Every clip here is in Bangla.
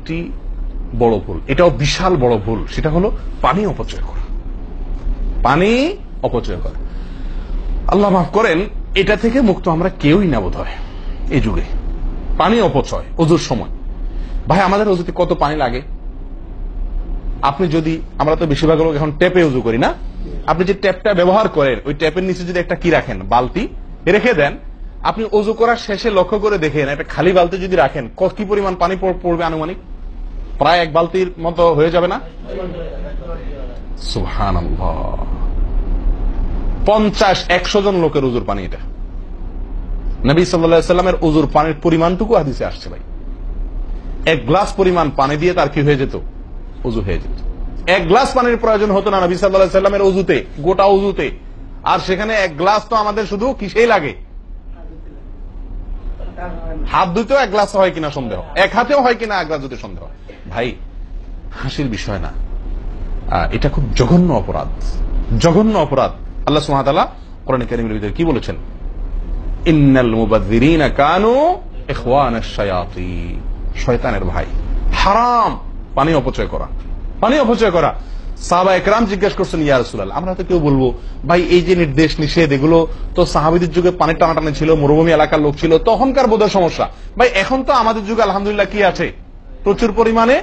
আরেকটি বড় ভুল, এটাও বিশাল বড় ভুল, সেটা হলো পানি অপচয় করা। পানি অপচয় করা, আল্লাহ মাফ করেন, এটা থেকে মুক্ত আমরা কেউই না বোধ হয় এই যুগে। পানি অপচয় ওযুর সময়, ভাই আমাদের ওযুতে কত পানি লাগে। আপনি যদি, আমরা তো বেশিরভাগ লোক এখন ট্যাপে ওযু করি না, আপনি যে ট্যাপটা ব্যবহার করেন ওই ট্যাপের নিচে যদি একটা কি রাখেন, বালতি রেখে দেন, আপনি ওযু করার শেষে লক্ষ্য করে দেখেন একটা খালি বালতি যদি রাখেন কি পরিমাণ পানি পড়বে আনুমানিক? প্রায় এক বালতির মতো হয়ে যাবে না? সুবহানাল্লাহ, 50-100 জন লোকের ওযুর পানি এটা। নবী সাল্লাল্লাহু আলাইহি ওয়াসাল্লামের ওযুর পানির পরিমাণটুকু হাদিসে আসছে ভাই। এক গ্লাস পরিমাণ পানি দিয়ে তার কি হয়ে যেত? ওযু হয়ে যেত। এক গ্লাস পানির প্রয়োজন হতো না নবী সাল্লাল্লাহু আলাইহি ওয়াসাল্লামের ওযুতে, গোটা ওযুতে। আর সেখানে এক গ্লাস তো আমাদের শুধু কিসেই লাগে? হাত ধুতেও এক গ্লাস হয় কিনা সন্দেহ, এক হাতেও হয় কিনা এক গ্লাস ধুতে সন্দেহ। ভাই হাসির বিষয় না, এটা খুব জঘন্য অপরাধ, জঘন্য অপরাধ। আল্লাহ সুবহানাহু ওয়া তাআলা কোরআনে কারীমের ভিতরে কি বলেছেন? ইন্নাল মুবাযযিরিনা কানু ইখওয়ানাশ শায়াতিন, শয়তানের ভাই। হারাম পানি অপচয় করা, পানি অপচয় করা। সাহাবায়ে কেরাম জিজ্ঞেস করছেন, ইয়া রাসূলুল্লাহ, আমরা তো কেউ বলবো ভাই এই যে নির্দেশ নিষেধ এগুলো তো সাহাবীদের যুগে পানি টানাটানি ছিল, মরুভূমি এলাকার লোক ছিল, তখনকার বোধহয় সমস্যা। ভাই এখন তো আমাদের যুগে আলহামদুলিল্লাহ কি আছে? প্রচুর পরিমাণে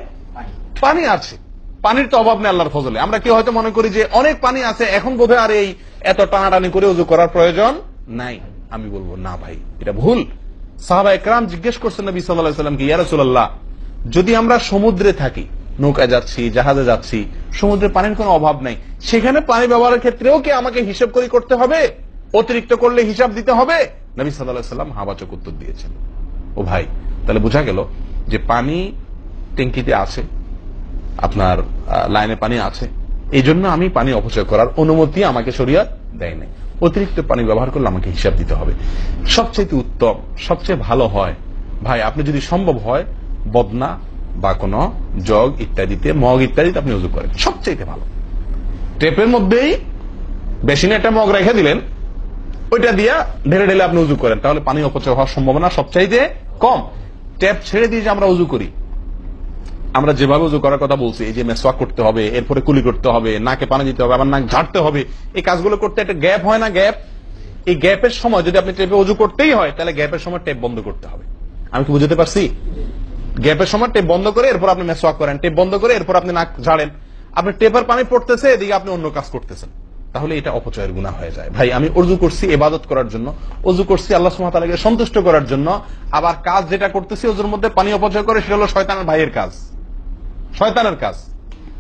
পানি আছে, পানির তো অভাব নেই আল্লাহর ফজলে। আমরা কেউ হয়তো মনে করি যে অনেক পানি আছে, এখন বোধহয় আর এই এত টানাটানি করে ওযু করার প্রয়োজন নাই। আমি বলবো না ভাই, এটা ভুল। সাহাবায়ে কেরাম জিজ্ঞেস করছেন নবী সাল্লাল্লাহু আলাইহি ওয়াসাল্লামকে, ইয়া রাসূলুল্লাহ, যদি আমরা সমুদ্রে থাকি, নৌকায় যাচ্ছি, জাহাজে যাচ্ছি, সমুদ্রে পানির কোনো অভাব নাই, সেখানে পানি ব্যবহারের ক্ষেত্রেও কি আমাকে হিসাব করে করতে হবে? অতিরিক্ত করলে হিসাব দিতে হবে? নবী সাল্লাল্লাহু আলাইহি ওয়াসাল্লাম হাবাচক উত্তর দিয়েছেন। ও ভাই, তাহলে বোঝা গেল যে পানি ট্যাঙ্কিতে আছে, আপনার লাইনে পানি আছে, এই জন্য আমি পানি অপচয় করার অনুমতি আমাকে শরীয়ত দেয় নাই। অতিরিক্ত পানি ব্যবহার করলে আমাকে হিসাব দিতে হবে। সবচেয়ে উত্তম, সবচেয়ে ভালো হয় ভাই, আপনি যদি সম্ভব হয় বদনা বা কোন জগ ইত্যাদিতে, মগ ইত্যাদিতে আপনি ওযু করেন, সবচেয়ে ভালো। টেপের মধ্যেই বেসিনে একটা মগ রেখে দিলেন, ওইটা দিয়া ঢেলে ঢেলে আপনি ওযু করেন, তাহলে পানি অপচয় হওয়ার সম্ভাবনা সবচাইতে কম। ট্যাপ ছেড়ে দিয়ে যে আমরা ওযু করি, আমরা যেভাবে ওযু করার কথা বলছি, এই যে মেসওয়াক করতে হবে, এরপরে কুলি করতে হবে, নাকে পানি দিতে হবে, আবার নাক ঝাড়তে হবে, এই কাজগুলো করতে একটা গ্যাপ হয় না? গ্যাপ, এই গ্যাপের সময় যদি আপনি টেপে ওযু করতেই হয়, তাহলে গ্যাপের সময় টেপ বন্ধ করতে হবে। আমি কি বুঝতে পারছি? গ্যাপের সময় টেপ বন্ধ করে এরপর আপনি মেসওয়াক করেন, টেপ বন্ধ করে এরপর আপনি নাক ঝাড়েন। আপনি টেপের পানি পড়তেছে, এদিকে আপনি অন্য কাজ করতেছেন, তাহলে এটা অপচয়ের গুনাহ হয়ে যায়। ভাই আমি ওযু করছি ইবাদত করার জন্য, ওযু করছি আল্লাহ সুবহানাহু ওয়া তাআলাকে সন্তুষ্ট করার জন্য, আবার কাজ যেটা করতেছি ওযুর মধ্যে পানি অপচয় করে, সেটা হলো শয়তানের ভাইয়ের কাজ, শয়তানের কাজ।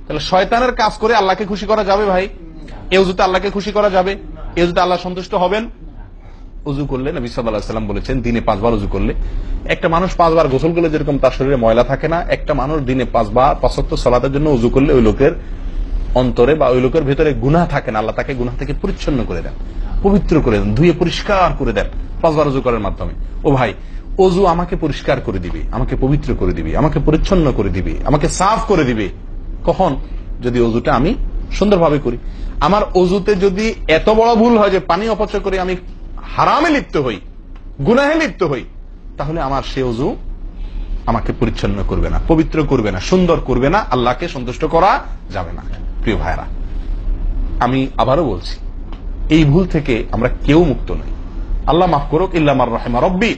তাহলে শয়তানের কাজ করে আল্লাহকে খুশি করা যাবে ভাই? এই ওযুতে আল্লাহকে খুশি করা যাবে? এই ওযুতে আল্লাহ সন্তুষ্ট হবেন? ওযু করলে নবী সাল্লাল্লাহু আলাইহি ওয়াসাল্লাম বলেছেন, দিনে 5 বার ওযু করলে, একটা মানুষ 5 বার গোসল করলে যেরকম তার শরীরে ময়লা থাকে না, একটা মানুষ দিনে 5 বার 5 ওয়াক্ত সালাতের জন্য ওযু করলে ওই লোকের অন্তরে বা ওই লোকের ভিতরে গুনাহ থাকে না, আল্লাহ তাকে গুনাহ থেকে পরিচ্ছন্ন করে দেন, পবিত্র করে দেন, ধুয়ে পরিষ্কার করে দেন 5 বার ওযু করার মাধ্যমে। ও ভাই, ওযু আমাকে পরিষ্কার করে দিবে, আমাকে পবিত্র করে দিবে, আমাকে পরিচ্ছন্ন করে দিবে, আমাকে সাফ করে দিবে। কখন? যদি ওযুটা আমি সুন্দরভাবে করি। আমার ওযুতে যদি এত বড় ভুল হয় যে পানি অপচয় করে আমি হারামে লিপ্ত হই, গুনাহে লিপ্ত হই, তাহলে আমার সে ওযু আমাকে পরিচ্ছন্ন করবে না, পবিত্র করবে না, সুন্দর করবে না, আল্লাহকে সন্তুষ্ট করা যাবে না। প্রিয় ভাইরা, আমি আবারও বলছি, এই ভুল থেকে আমরা কেউ মুক্ত নই। আল্লাহ মাফ করুক, ইল্লা মান রাহিমা রব্বি,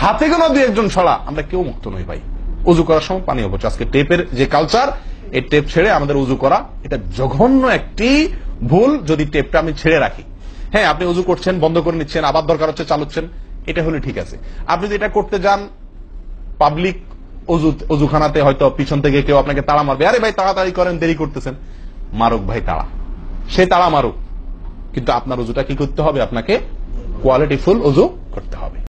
হাতে গোনা 2-1 ছাড়া আমরা কেউ মুক্ত নই ভাই। ওযু করার সময় পানি অপচয়, আজকে টেপের যে কালচার, এই টেপ ছেড়ে আমাদের ওযু করা, এটা জঘন্য একটি ভুল। যদি টেপটা আমি ছেড়ে রাখি, হ্যাঁ আপনি ওযু করছেন, বন্ধ করে নিচ্ছেন, আবার দরকার হচ্ছে চালাচ্ছেন, এটা হলে ঠিক আছে। আপনি যদি এটা করতে যান পাবলিক ওযুখানাতে, হয়তো পিছন থেকে কেউ আপনাকে তাড়া মারবে, আরে ভাই তাড়াতাড়ি করেন, দেরি করতেছেন, মারুক ভাই তাড়া, সে তাড়া মারুক, কিন্তু আপনার ওযুটা কি করতে হবে? আপনাকে কোয়ালিটিফুল ওযু করতে হবে।